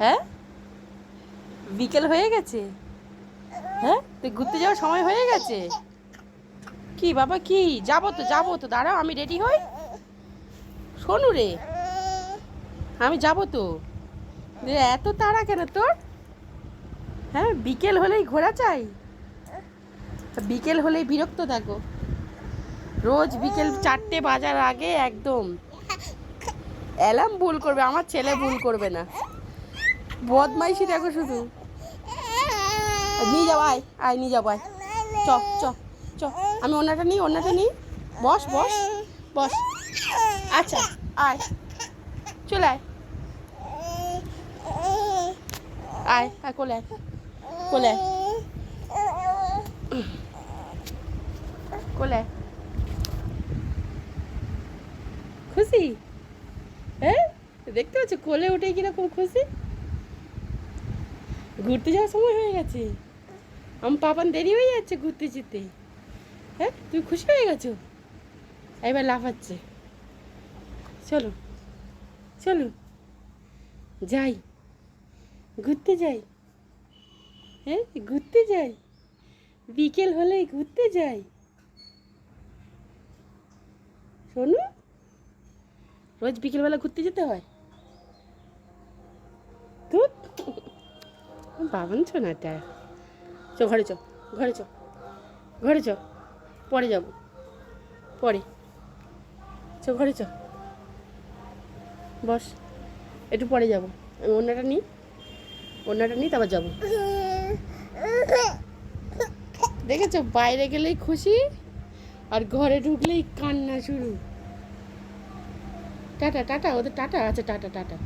হ্যাঁ, বিকেল হয়ে গেছে। হ্যাঁ, তুই ঘুরতে যাওয়ার সময় হয়ে গেছে। কি বাবা, কি যাবো তো দাঁড়াও, আমি রেডি হই। শোনু রে, আমি যাবো তো। এত তাড়া কেন তোর? হ্যাঁ, বিকেল হলেই ঘোরা চাই। বিকেল হলেই বিরক্ত থাকো। রোজ বিকেল 4টে বাজার আগে একদম অ্যালার্ম ভুল করবে, আমার ছেলে ভুল করবে না। বদমাইশি দেখো শুধু। নিয়ে যাও, আয় আয়, নিয়ে যাবো, আয়। চ চ চ, আমি ওনাটা নিই। বস বস বস। আচ্ছা, আয়, চলে আয়। আয় আয়, কোলে আয়, কোলে আয়, কোলে আয়। খুশি? হ্যাঁ, দেখতে পাচ্ছ কোলে উঠে কিরকম খুশি। ঘুরতে যাওয়ার সময় হয়ে গেছে। আমার পাপান দেরি হয়ে যাচ্ছে ঘুরতে যেতে। হ্যাঁ, তুমি খুশি হয়ে গেছো? এবার লাফাচ্ছে। চলো চলো, যাই, ঘুরতে যাই। হ্যাঁ, ঘুরতে যাই, বিকেল হলেই ঘুরতে যাই। শোনো, রোজ বিকেলবেলা ঘুরতে যেতে হয়। তো বাবান শোনাটা। চ ঘরে, চ ঘরে, চ ঘরে, চ পরে যাবো, পরে। চ ঘরে, চ বস, একটু পরে যাবো। আমি ওড়নাটা নিই তারপর যাবো। দেখেছো, বাইরে গেলেই খুশি আর ঘরে ঢুকলেই কান্না শুরু। টাটা টাটা, ওদের টাটা আছে, টাটা টাটা।